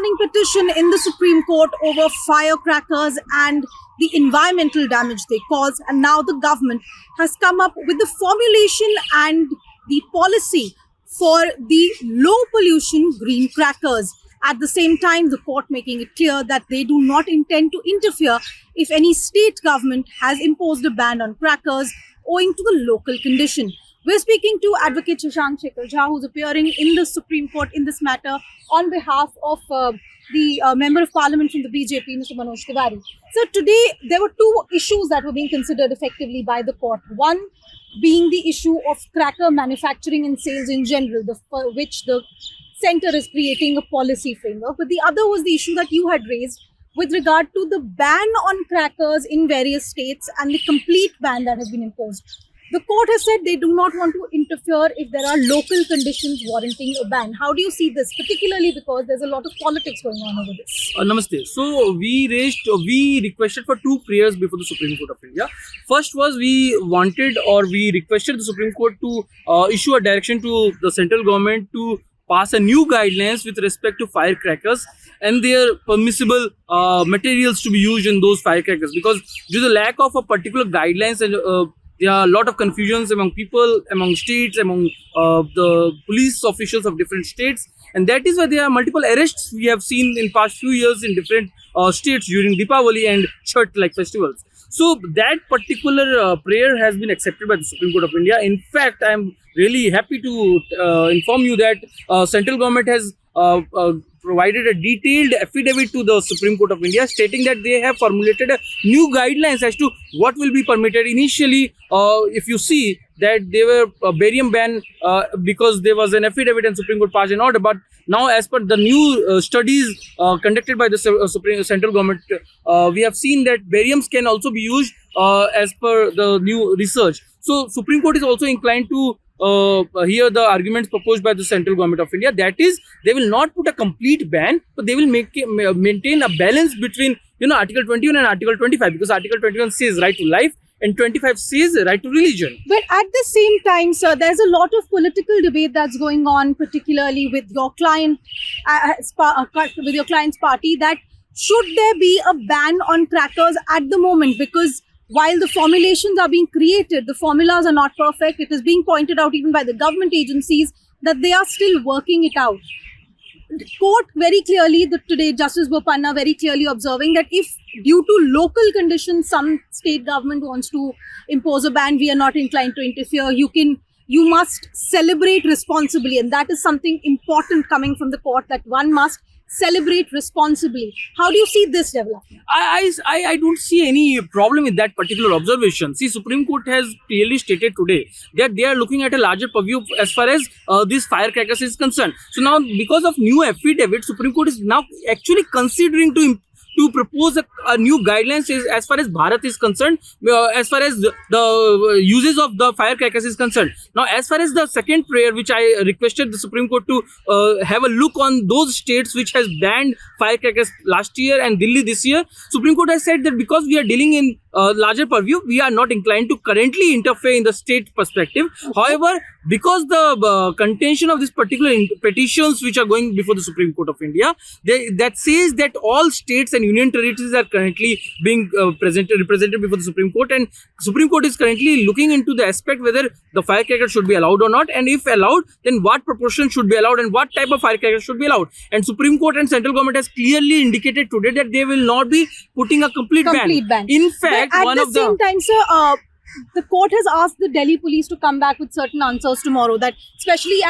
stunning petition in the Supreme Court over firecrackers and the environmental damage they cause. And now the government has come up with the formulation and the policy for the low pollution green crackers. At the same time, the court making it clear that they do not intend to interfere if any state government has imposed a ban on crackers owing to the local condition. We're speaking to Advocate Shashank Shekhar Jha, who's appearing in the Supreme Court in this matter on behalf of the Member of Parliament from the BJP, Mr. Manoj Tiwari. So today, there were two issues that were being considered effectively by the court. One being the issue of cracker manufacturing and sales in general, for which the centre is creating a policy framework. But the other was the issue that you had raised with regard to the ban on crackers in various states and the complete ban that has been imposed. The court has said they do not want to interfere if there are local conditions warranting a ban. How do you see this, particularly because there's a lot of politics going on over this? Namaste. So we requested for two prayers before the Supreme Court of India. First was we requested the Supreme Court to issue a direction to the central government to pass a new guidelines with respect to firecrackers and their permissible materials to be used in those firecrackers, because due to the lack of a particular guidelines and there are a lot of confusions among people, among states, among the police officials of different states, and that is why there are multiple arrests we have seen in past few years in different states during Deepavali and Chhath-like festivals. So that particular prayer has been accepted by the Supreme Court of India. In fact, I am really happy to inform you that central government has provided a detailed affidavit to the Supreme Court of India stating that they have formulated a new guidelines as to what will be permitted. Initially, if you see that they were a barium ban because there was an affidavit and Supreme Court passed an order, but now as per the new studies conducted by the central government, we have seen that bariums can also be used as per the new research. So Supreme Court is also inclined to hear the arguments proposed by the central government of India. That is, they will not put a complete ban, but they will maintain a balance between Article 21 and Article 25, because Article 21 says right to life and 25 says right to religion. But at the same time, sir, there's a lot of political debate that's going on, particularly with your client, with your client's party, that should there be a ban on crackers at the moment, because while the formulations are being created, the formulas are not perfect. It is being pointed out even by the government agencies that they are still working it out. The court very clearly, today Justice Bopanna very clearly observing that if due to local conditions, some state government wants to impose a ban, we are not inclined to interfere. You must celebrate responsibly, and that is something important coming from the court, that one must celebrate responsibly. How do you see this development? I don't see any problem with that particular observation. See, Supreme Court has clearly stated today that they are looking at a larger purview as far as these firecrackers is concerned. So now, because of new affidavit, Supreme Court is now actually considering to propose a new guidelines as far as Bharat is concerned, as far as the uses of the firecrackers is concerned. Now, as far as the second prayer, which I requested the Supreme Court to have a look on those states which has banned firecrackers last year and Delhi this year, Supreme Court has said that because we are dealing in larger purview, we are not inclined to currently interfere in the state perspective. Okay. However, because the contention of this particular petitions which are going before the Supreme Court of India, that says that all states and union territories are currently being represented before the Supreme Court, and Supreme Court is currently looking into the aspect whether the firecracker should be allowed or not, and if allowed, then what proportion should be allowed and what type of firecracker should be allowed. And Supreme Court and central government has clearly indicated today that they will not be putting a complete ban. In fact, but at the same time, sir, the court has asked the Delhi police to come back with certain answers tomorrow, that especially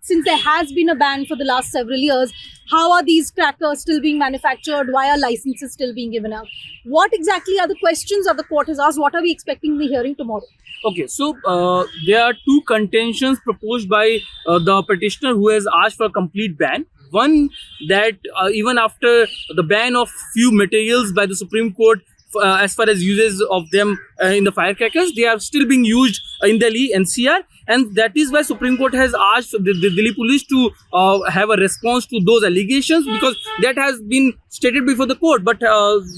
since there has been a ban for the last several years, how are these crackers still being manufactured? Why are licenses still being given out? What exactly are the questions that the court has asked? What are we expecting in the hearing tomorrow? Okay, so there are two contentions proposed by the petitioner who has asked for a complete ban. One, that even after the ban of few materials by the Supreme Court, as far as uses of them in the firecrackers, they are still being used in Delhi NCR, and that is why Supreme Court has asked the Delhi police to have a response to those allegations, because that has been stated before the court, but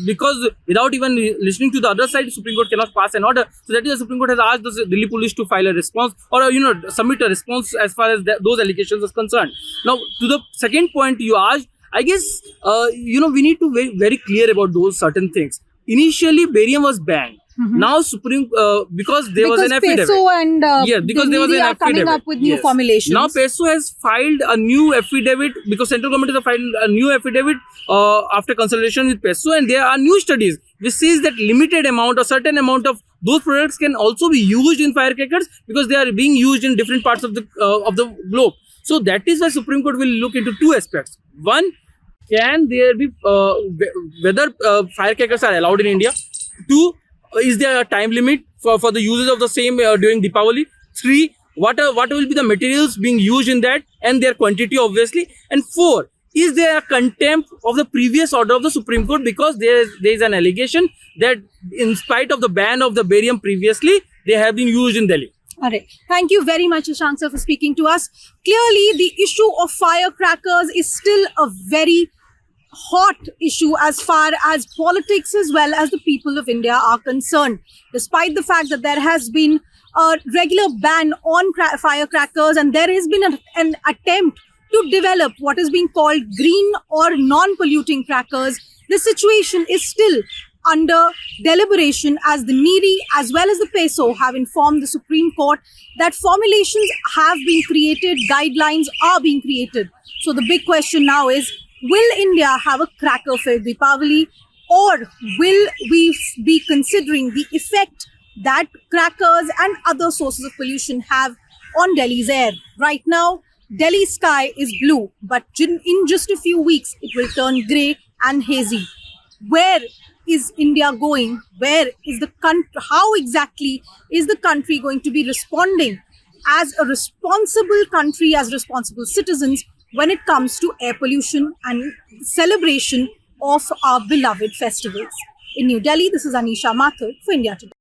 because without even listening to the other side, Supreme Court cannot pass an order. So that is why Supreme Court has asked the Delhi police to file a response, or submit a response as far as those allegations are concerned. Now, to the second point you asked, I guess we need to be very clear about those certain things. Initially, barium was banned. Now Supreme because there was an affidavit. PESO and Because there was an are coming affidavit. up with new Yes. formulations. Now PESO has filed a new affidavit because central government has filed a new affidavit after consultation with PESO, and there are new studies which says that limited amount or certain amount of those products can also be used in firecrackers because they are being used in different parts of the globe. So that is why Supreme Court will look into two aspects. One, can there be whether firecrackers are allowed in India? Two, is there a time limit for the uses of the same during Deepavali? Three, what will be the materials being used in that and their quantity, obviously? And four, is there a contempt of the previous order of the Supreme Court because there is an allegation that in spite of the ban of the barium previously, they have been used in Delhi. All right. Thank you very much, Shashank sir, for speaking to us. Clearly, the issue of firecrackers is still a very hot issue as far as politics as well as the people of India are concerned. Despite the fact that there has been a regular ban on firecrackers and there has been an attempt to develop what is being called green or non-polluting crackers, the situation is still under deliberation as the NEERI as well as the PESO have informed the Supreme Court that formulations have been created, guidelines are being created. So the big question now is, will India have a cracker-filled Deepavali, or will we be considering the effect that crackers and other sources of pollution have on Delhi's air? Right now, Delhi's sky is blue, but in just a few weeks, it will turn grey and hazy. Where is India going? Where is the country? How exactly is the country going to be responding as a responsible country, as responsible citizens, when it comes to air pollution and celebration of our beloved festivals? In New Delhi, this is Aneesha Mathur for India Today.